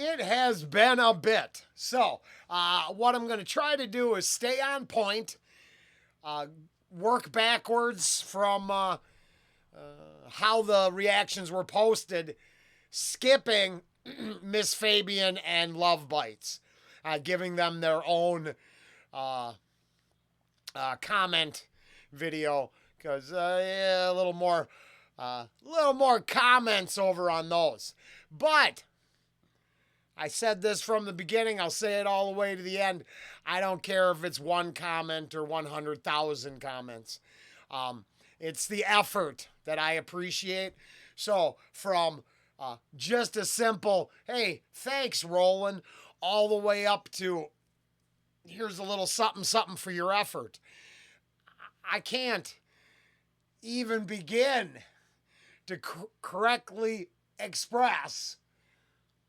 It has been a bit. So, what I'm going to try to do is stay on point, work backwards from how the reactions were posted, skipping Miss Fabian and Love Bites, giving them their own comment video because yeah, a little more comments over on those. But I said this from the beginning. I'll say it all the way to the end. I don't care if it's one comment or 100,000 comments. It's the effort that I appreciate. So from just a simple, hey, thanks, Rollen, all the way up to here's a little something, something for your effort. I can't even begin to correctly express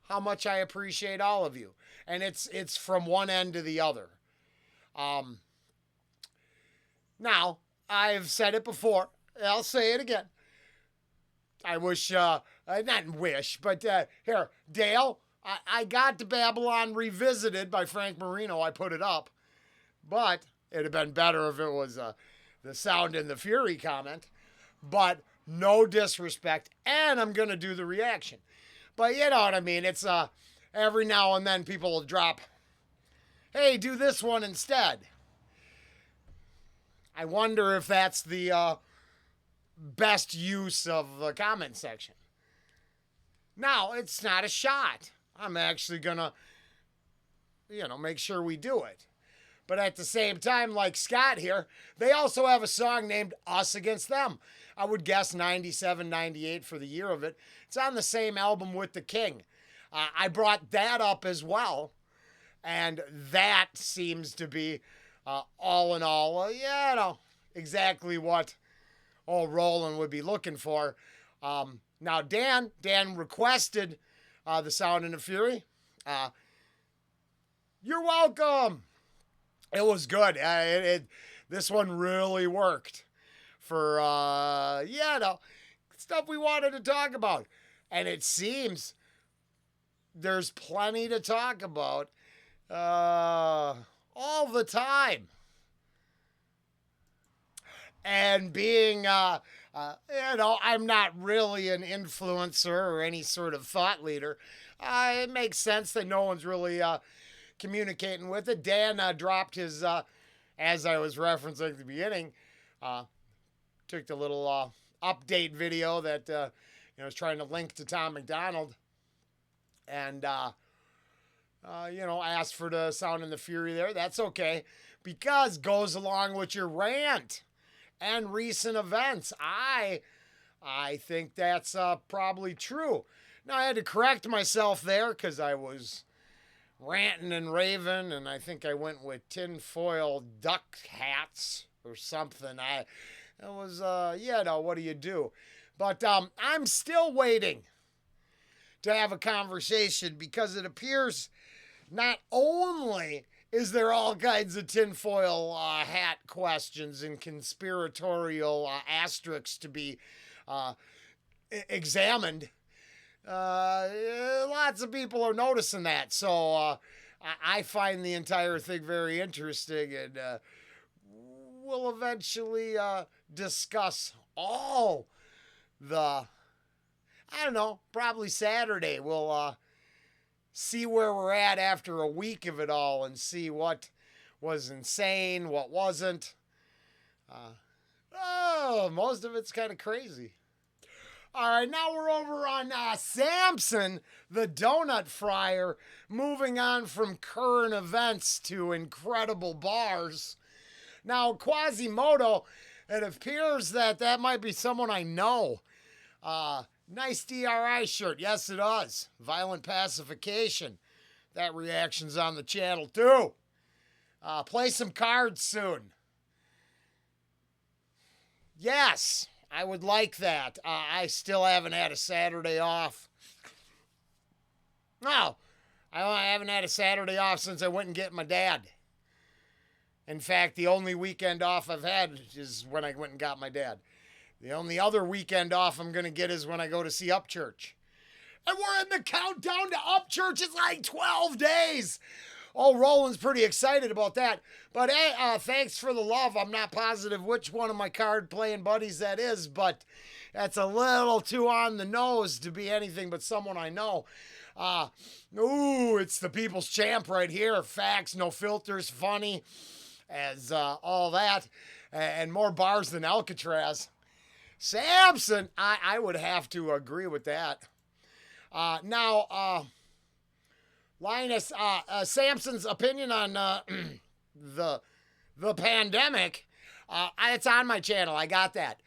how much I appreciate all of you. And it's from one end to the other. Now, I've said it before. I'll say it again. I wish, not wish, but here, Dale, I got to Babylon Revisited by Frank Marino. I put it up. But it'd have been better if it was the Sound and the Fury comment. But no disrespect. And I'm going to do the reaction. But you know what I mean. It's every now and then people will drop, hey, do this one instead. I wonder if that's the best use of the comment section. Now, it's not a shot. I'm actually going to, make sure we do it. But at the same time, like Scott here, they also have a song named Us Against Them. I would guess 97, 98 for the year of it. It's on the same album with The King. I brought that up as well. And that seems to be, all in all, exactly what old Rollen would be looking for. Now, Dan requested the Sound and the Fury. You're welcome. It was good. This one really worked for, stuff we wanted to talk about. And it seems there's plenty to talk about all the time. And being, I'm not really an influencer or any sort of thought leader. It makes sense that no one's really communicating with it. Dan dropped his, as I was referencing at the beginning, took the little update video that was trying to link to Tom McDonald, and asked for the Sound and the Fury there. That's okay, because goes along with your rant and recent events. I think that's probably true. Now I had to correct myself there because I was ranting and raving, and I think I went with tinfoil duck hats or something. What do you do? But I'm still waiting to have a conversation because it appears not only is there all kinds of tinfoil hat questions and conspiratorial asterisks to be examined, lots of people are noticing that. So I find the entire thing very interesting, and we'll eventually discuss all the, probably Saturday. We'll see where we're at after a week of it all and see what was insane, what wasn't. Most of it's kind of crazy. All right, now we're over on Samson, the donut fryer, moving on from current events to incredible bars. Now, Quasimodo, it appears that might be someone I know. Nice DRI shirt. Yes, it does. Violent pacification. That reaction's on the channel, too. Play some cards soon. Yes, I would like that. I still haven't had a Saturday off. No, I haven't had a Saturday off since I went and get my dad. In fact, the only weekend off I've had is when I went and got my dad. The only other weekend off I'm going to get is when I go to see Upchurch. And we're in the countdown to Upchurch. It's like 12 days. Oh, Rollen's pretty excited about that. But hey, thanks for the love. I'm not positive which one of my card playing buddies that is, but that's a little too on the nose to be anything but someone I know. It's the people's champ right here. Facts, no filters, funny, as all that, and more bars than Alcatraz. Samson, I would have to agree with that. Now, Linus, Samson's opinion on the pandemic, it's on my channel. I got that.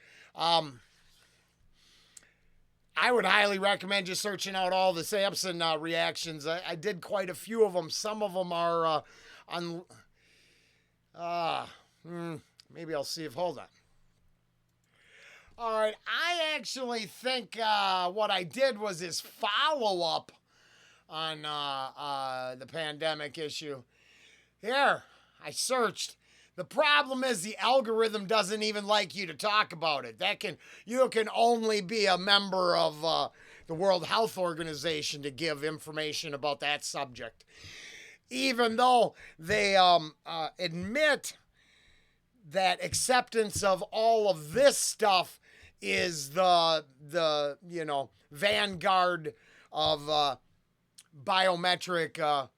I would highly recommend just searching out all the Samson reactions. I did quite a few of them. Some of them are maybe I'll see if, hold on. All right, I actually think what I did was his follow-up on the pandemic issue. Here, I searched. The problem is the algorithm doesn't even like you to talk about it. You can only be a member of the World Health Organization to give information about that subject. Even though they admit that acceptance of all of this stuff is the vanguard of biometric,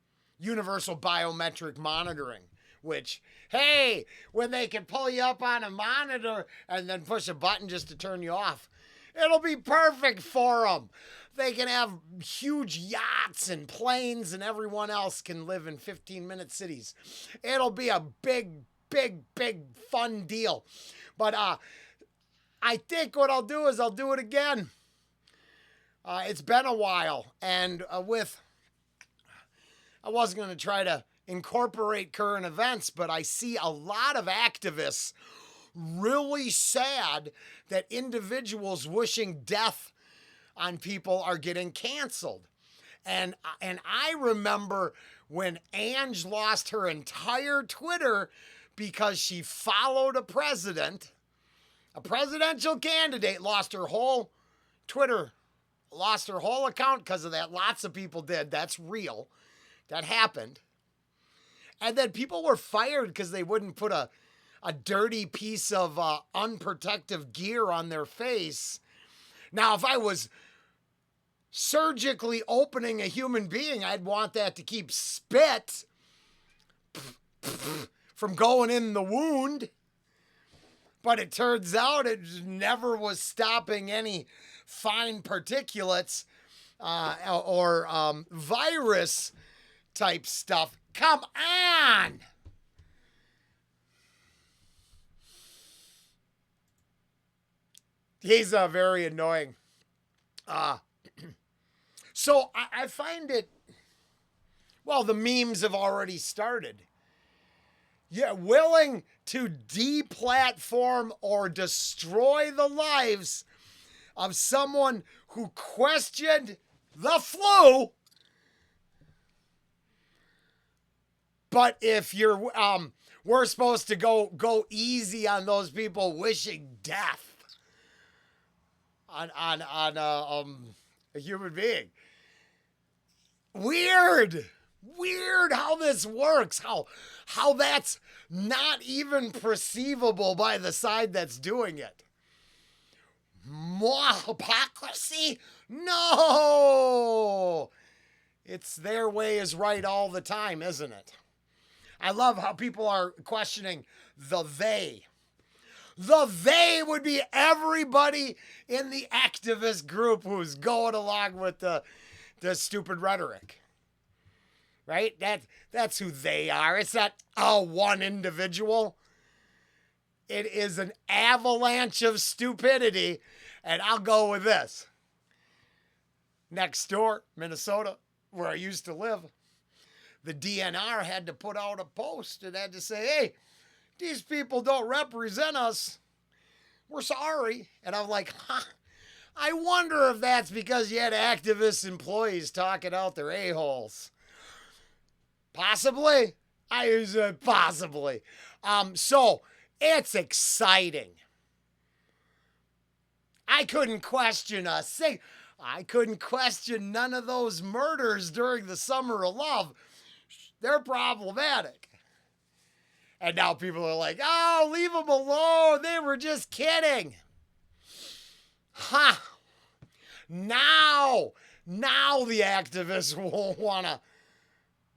universal biometric monitoring, which, hey, when they can pull you up on a monitor and then push a button just to turn you off, it'll be perfect for them. They can have huge yachts and planes, and everyone else can live in 15-minute cities. It'll be a big fun deal. But I think what I'll do is I'll do it again. It's been a while, and I wasn't going to try to incorporate current events, but I see a lot of activists really sad that individuals wishing death on people are getting canceled. And I remember when Ange lost her entire Twitter because she followed a presidential candidate, lost her whole Twitter, lost her whole account because of that. Lots of people did. That's real. That happened. And then people were fired because they wouldn't put a dirty piece of unprotective gear on their face. Now, if I was surgically opening a human being, I'd want that to keep spit from going in the wound. But it turns out it never was stopping any fine particulates or virus type stuff. Come on! He's very annoying. So I find it, well, the memes have already started. Yeah, willing to deplatform or destroy the lives of someone who questioned the flu. But if you're, we're supposed to go easy on those people wishing death on a human being. Weird how this works. How that's not even perceivable by the side that's doing it. More hypocrisy? No! It's their way is right all the time, isn't it? I love how people are questioning the they. The they would be everybody in the activist group who's going along with the stupid rhetoric. Right? That's who they are. It's not one individual. It is an avalanche of stupidity. And I'll go with this. Next door, Minnesota, where I used to live, the DNR had to put out a post and had to say, hey, these people don't represent us. We're sorry. And I'm like, I wonder if that's because you had activist employees talking out their a-holes. Possibly. I use it possibly. So it's exciting. I couldn't question a thing. I couldn't question none of those murders during the summer of love. They're problematic. And now people are like, oh, leave them alone. They were just kidding. Ha! Now the activists will want to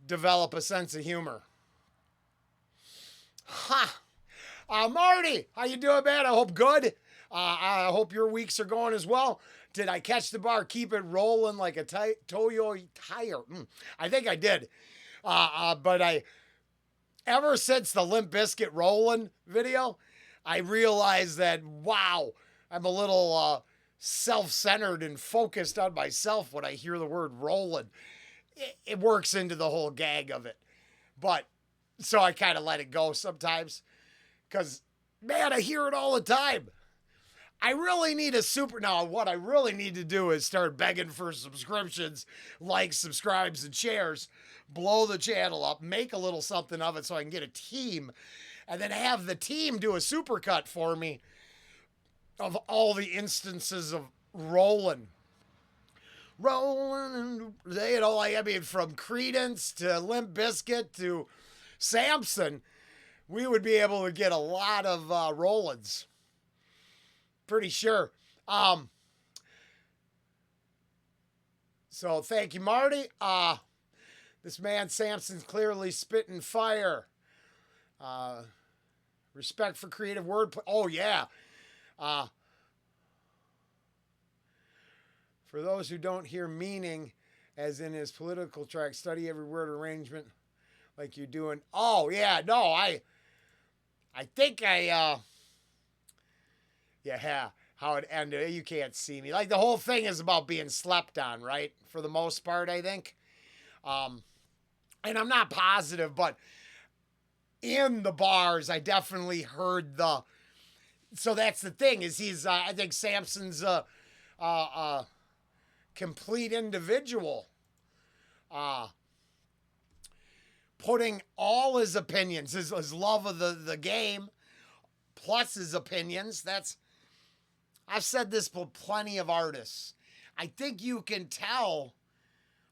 develop a sense of humor. Ha! Marty, how you doing, man? I hope good. I hope your weeks are going as well. Did I catch the bar? Keep it rolling like a Toyo tire. I think I did. But ever since the Limp Bizkit Rollen video, I realized that, wow, I'm a little self-centered and focused on myself when I hear the word rolling. It works into the whole gag of it. But, so I kind of let it go sometimes. Because, man, I hear it all the time. I really need now, what I really need to do is start begging for subscriptions, likes, subscribes, and shares. Blow the channel up, make a little something of it so I can get a team, and then have the team do a supercut for me of all the instances of rolling. Rolling, you know, like, I mean, from Creedence to Limp Bizkit to Samson, we would be able to get a lot of rollins. Pretty sure. So thank you, Marty. This man Samson's clearly spitting fire. Respect for creative wordplay. Oh yeah. For those who don't hear meaning, as in his political track, study every word arrangement like you're doing. Oh yeah, no, I think yeah, how it ended. You can't see me. Like, the whole thing is about being slept on, right? For the most part, I think. And I'm not positive, but in the bars, I definitely heard so that's the thing, is he's, I think Samson's a complete individual. Putting all his opinions, his love of the game, plus his opinions, I've said this for plenty of artists. I think you can tell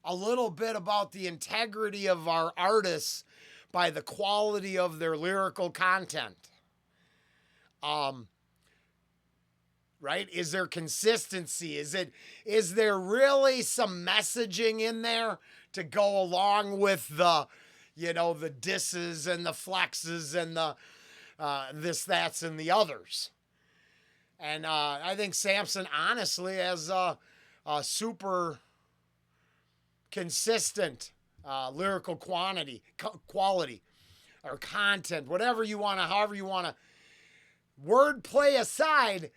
a little bit about the integrity of our artists by the quality of their lyrical content. Right? Is there consistency? Is there really some messaging in there to go along with the disses and the flexes and the this, that's, and the others? And I think Samson, honestly, has a super consistent lyrical quality, or content, however you want to. Wordplay aside,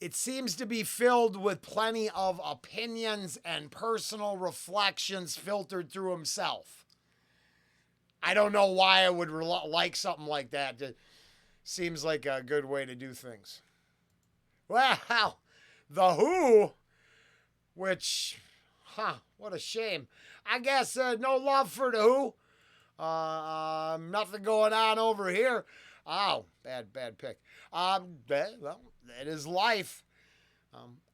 it seems to be filled with plenty of opinions and personal reflections filtered through himself. I don't know why I would like something like that. It seems like a good way to do things. Well, The Who, which, what a shame. I guess no love for The Who. Nothing going on over here. Oh, bad pick. Well, that is life.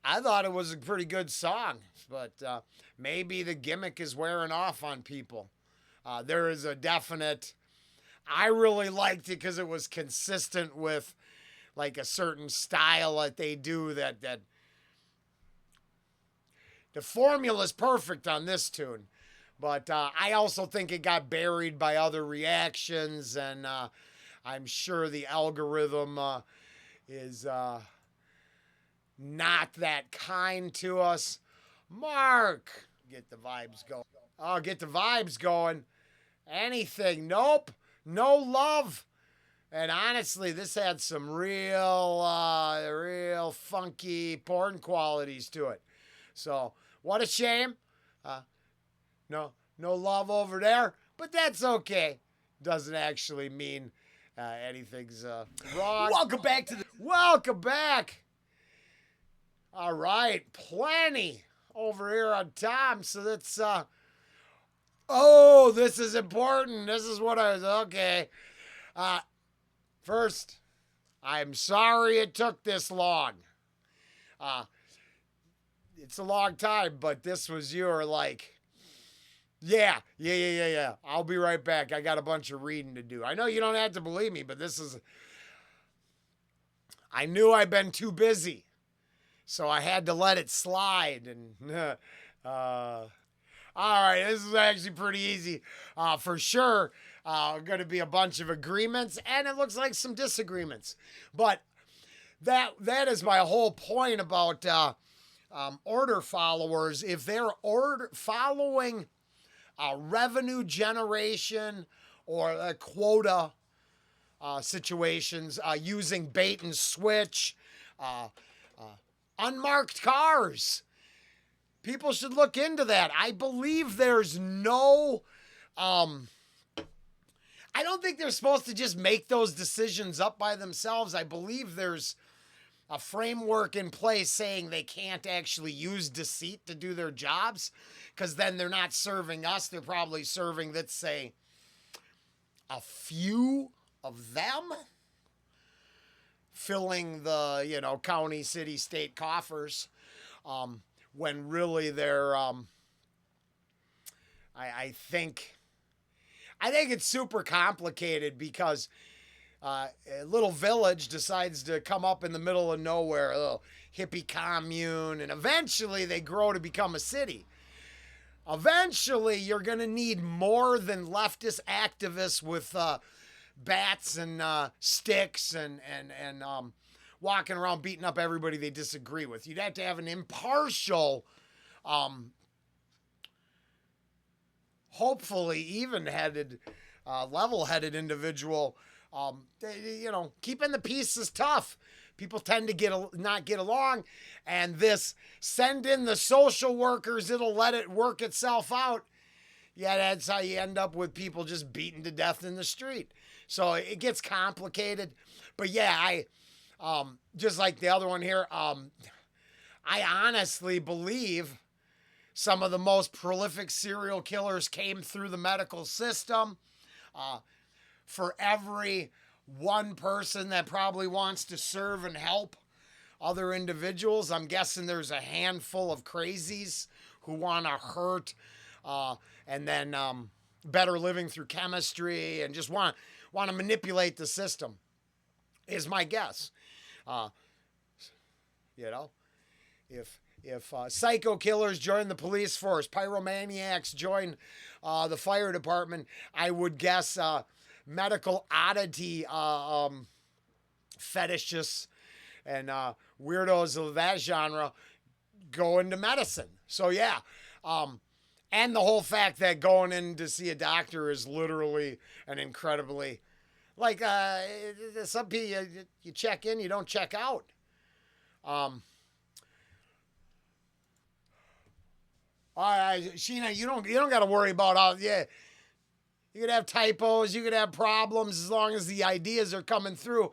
I thought it was a pretty good song, but maybe the gimmick is wearing off on people. There is a definite, I really liked it because it was consistent with like a certain style that they do, that the formula's perfect on this tune. But I also think it got buried by other reactions, and I'm sure the algorithm is not that kind to us. Mark, get the vibes going. Oh, get the vibes going. Anything. Nope. No love. And honestly, this had some real funky porn qualities to it. So, what a shame. No love over there, but that's okay. Doesn't actually mean anything's wrong. Welcome back. All right, plenty over here on Tom. So that's this is important. This is what I was okay. First, I'm sorry it took this long. it's a long time, but this was your like, yeah. I'll be right back. I got a bunch of reading to do. I know you don't have to believe me, but I knew I'd been too busy. So I had to let it slide. And, all right, this is actually pretty easy. For sure, going to be a bunch of agreements, and it looks like some disagreements. But that is my whole point about order followers. If they're following revenue generation or quota situations, using bait and switch, unmarked cars. People should look into that. I believe there's no, I don't think they're supposed to just make those decisions up by themselves. I believe there's a framework in place saying they can't actually use deceit to do their jobs, because then they're not serving us. They're probably serving, let's say, a few of them, filling the, county, city, state coffers, when really they're, I think it's super complicated because a little village decides to come up in the middle of nowhere, a little hippie commune, and eventually they grow to become a city. Eventually, you're going to need more than leftist activists with bats and sticks and walking around beating up everybody they disagree with. You'd have to have an impartial, hopefully even-headed, level-headed individual. Keeping the peace is tough. People tend to not get along, and this send in the social workers, it'll let it work itself out. Yeah, that's how you end up with people just beaten to death in the street. So it gets complicated. But yeah, I just like the other one here, I honestly believe some of the most prolific serial killers came through the medical system. For every one person that probably wants to serve and help other individuals, I'm guessing there's a handful of crazies who want to hurt and then better living through chemistry and just want to manipulate the system, is my guess. If psycho killers join the police force, pyromaniacs join the fire department, I would guess medical oddity fetishists and weirdos of that genre go into medicine. So yeah, and the whole fact that going in to see a doctor is literally an incredibly, like some people, you check in, you don't check out. All right, Sheena, you don't got to worry about all. Yeah, you could have typos, you could have problems as long as the ideas are coming through.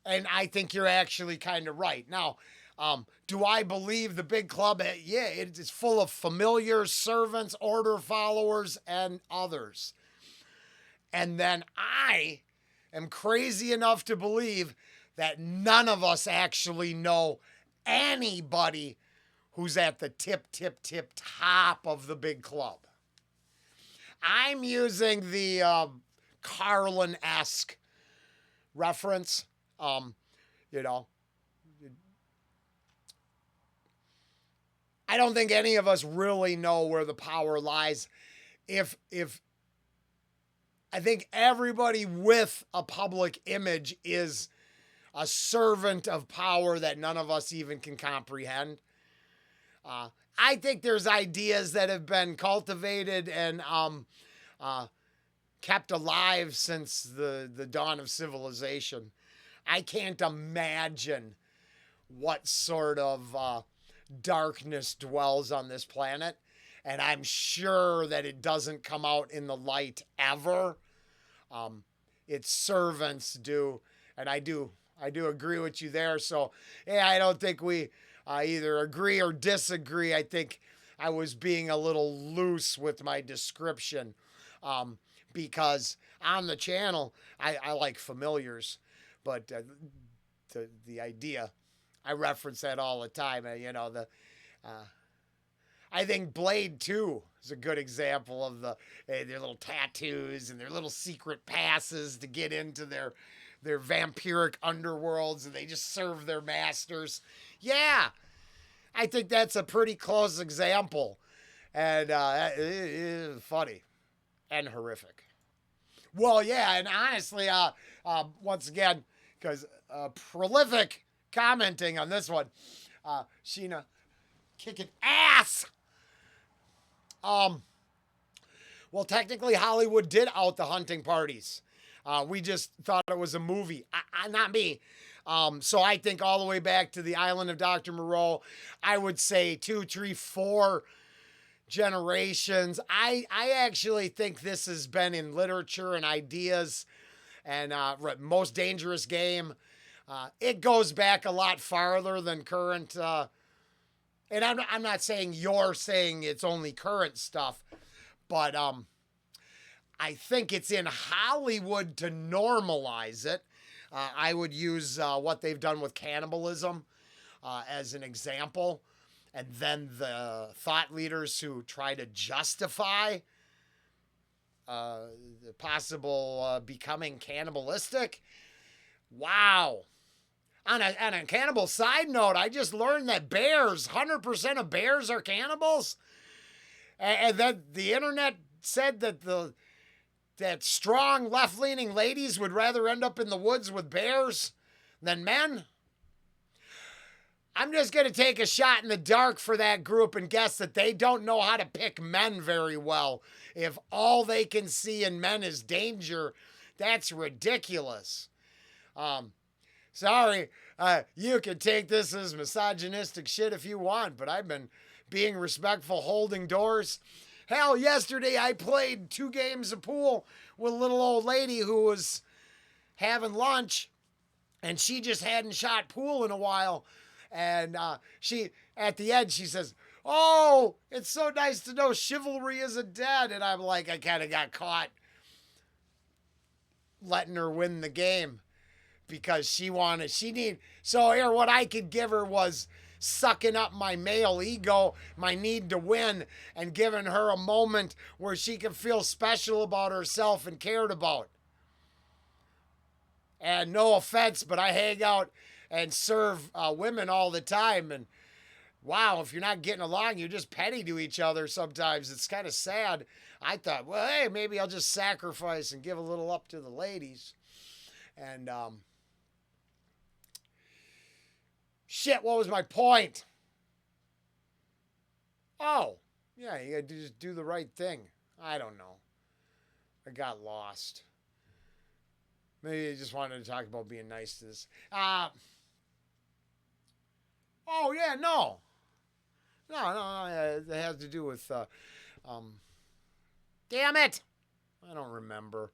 And I think you're actually kind of right. Now, do I believe the big club? Yeah, it's full of familiars, servants, order followers, and others. And then I am crazy enough to believe that none of us actually know anybody who's at the tip top of the big club. I'm using the Carlin-esque reference. I don't think any of us really know where the power lies. If I think everybody with a public image is a servant of power that none of us even can comprehend. I think there's ideas that have been cultivated and kept alive since the dawn of civilization. I can't imagine what sort of darkness dwells on this planet, and I'm sure that it doesn't come out in the light ever. Its servants do, and I do agree with you there. So yeah, I don't think we either agree or disagree. I think I was being a little loose with my description because on the channel I like familiars, but the idea, I reference that all the time. I think Blade 2 is a good example of their little tattoos and their little secret passes to get into their vampiric underworlds, and they just serve their masters. Yeah, I think that's a pretty close example, and it is funny and horrific. Well, yeah, and honestly, once again, because prolific commenting on this one, Sheena kicking ass. Well, technically, Hollywood did out the hunting parties. We just thought it was a movie. Not me. So I think all the way back to the island of Dr. Moreau, I would say 2, 3, 4 generations. I actually think this has been in literature and ideas and Most Dangerous Game. It goes back a lot farther than current. And I'm not saying you're saying it's only current stuff, but I think it's in Hollywood to normalize it. I would use what they've done with cannibalism as an example. And then the thought leaders who try to justify the possible becoming cannibalistic. Wow. On a cannibal side note, I just learned that 100% of bears are cannibals. And then the internet said that strong left-leaning ladies would rather end up in the woods with bears than men. I'm just going to take a shot in the dark for that group and guess that they don't know how to pick men very well. If all they can see in men is danger, that's ridiculous. Sorry, you can take this as misogynistic shit if you want, but I've been being respectful, holding doors. Hell, yesterday I played 2 games of pool with a little old lady who was having lunch, and she just hadn't shot pool in a while. And she, at the end, she says, "Oh, it's so nice to know chivalry isn't dead." And I'm like, I kind of got caught letting her win the game because so here, what I could give her was sucking up my male ego, my need to win, and giving her a moment where she could feel special about herself and cared about. And no offense, but I hang out and serve women all the time. And wow, if you're not getting along, you're just petty to each other sometimes. It's kind of sad. I thought, well, hey, maybe I'll just sacrifice and give a little up to the ladies. And shit, what was my point? Oh, yeah, you gotta just do the right thing. I don't know. I got lost. Maybe I just wanted to talk about being nice to this. Oh, yeah, no. No, it has to do with, damn it. I don't remember.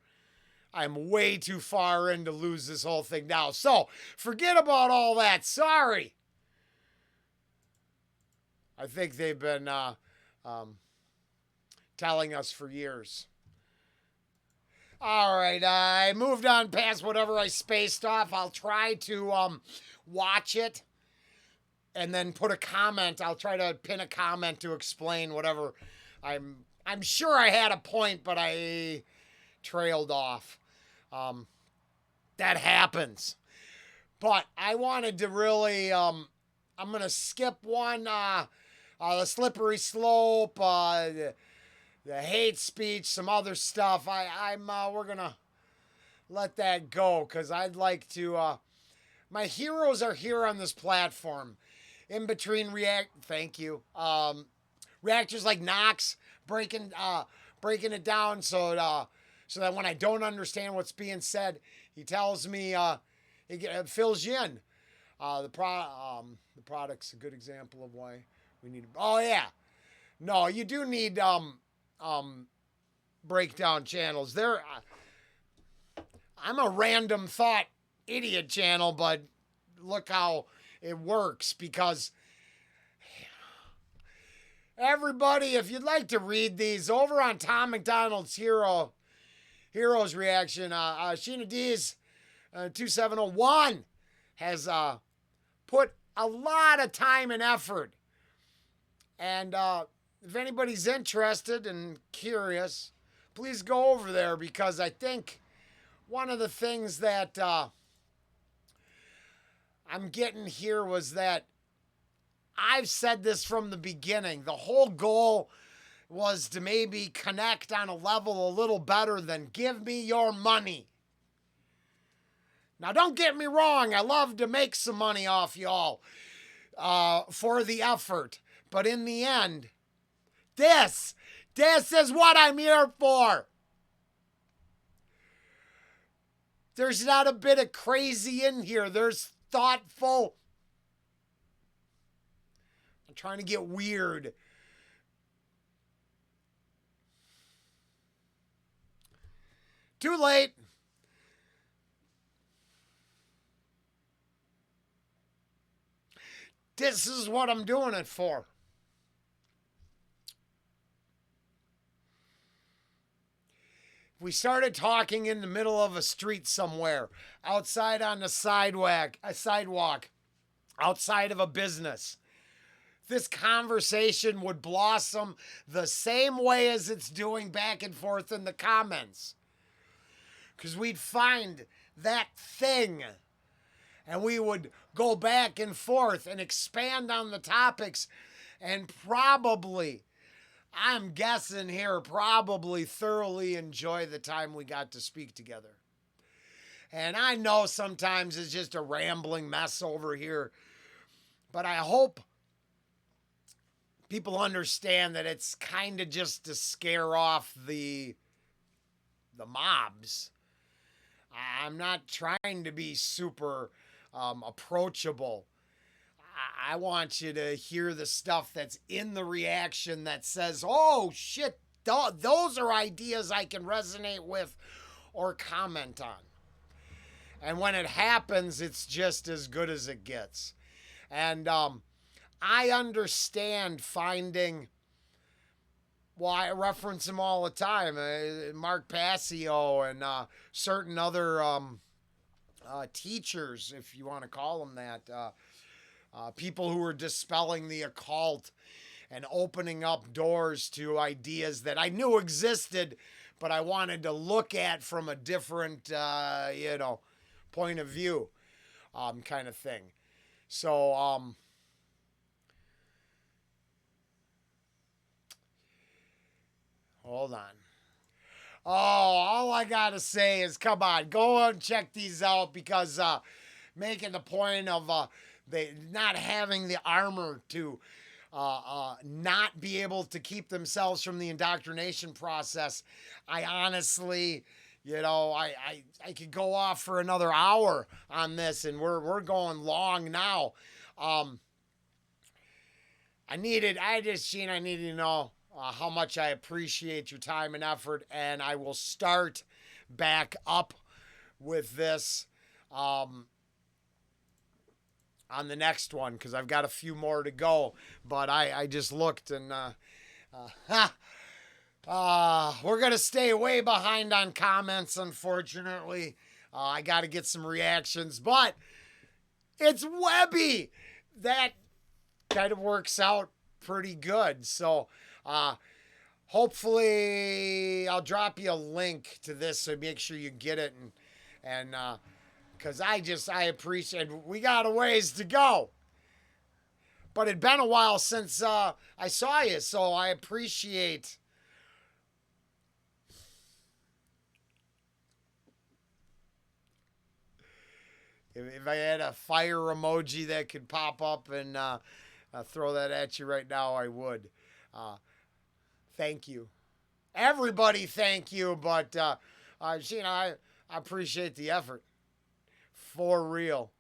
I'm way too far in to lose this whole thing now. So, forget about all that. Sorry. I think they've been telling us for years. All right, I moved on past whatever I spaced off. I'll try to watch it and then put a comment. I'll try to pin a comment to explain whatever. I'm sure I had a point, but I trailed off. That happens. But I wanted to really, I'm going to skip one, the slippery slope, the hate speech, some other stuff. We're going to let that go because I'd like to, my heroes are here on this platform. In between thank you. Reactors like Knox breaking it down so that when I don't understand what's being said, he tells me, it fills you in. The product's a good example of why we need. Oh yeah, no, you do need breakdown channels. I'm a random thought idiot channel, but look how it works because everybody, if you'd like to read these over on Tom McDonald's Heroes Reaction, Sheena D's 2701 has put a lot of time and effort And if anybody's interested and curious, please go over there because I think one of the things that I'm getting here was that I've said this from the beginning. The whole goal was to maybe connect on a level a little better than give me your money. Now, don't get me wrong. I love to make some money off y'all for the effort. But in the end, this is what I'm here for. There's not a bit of crazy in here. There's thoughtful. I'm trying to get weird. Too late. This is what I'm doing it for. We started talking in the middle of a street somewhere, outside on the sidewalk, outside of a business. This conversation would blossom the same way as it's doing back and forth in the comments. Because we'd find that thing and we would go back and forth and expand on the topics and probably, I'm guessing here, probably thoroughly enjoy the time we got to speak together. And I know sometimes it's just a rambling mess over here, but I hope people understand that it's kind of just to scare off the mobs. I'm not trying to be super approachable. I want you to hear the stuff that's in the reaction that says, oh shit, those are ideas I can resonate with or comment on. And when it happens, it's just as good as it gets. And I understand finding, well, I reference him all the time, Mark Passio and certain other teachers, if you want to call them that, people who are dispelling the occult and opening up doors to ideas that I knew existed, but I wanted to look at from a different, point of view, kind of thing. So, hold on. Oh, all I gotta say is, come on, go and check these out because making the point of they not having the armor to not be able to keep themselves from the indoctrination process. I honestly, I could go off for another hour on this, and we're going long now. I needed to know how much I appreciate your time and effort, and I will start back up with this on the next one because I've got a few more to go. But I just looked and we're going to stay way behind on comments, unfortunately. I got to get some reactions, but it's Webby. That kind of works out pretty good. So, hopefully I'll drop you a link to this so make sure you get it and because I appreciate we got a ways to go. But it'd been a while since I saw you, so I appreciate if I had a fire emoji that could pop up and throw that at you right now, I would. Thank you. Everybody, thank you, but I appreciate the effort. For real.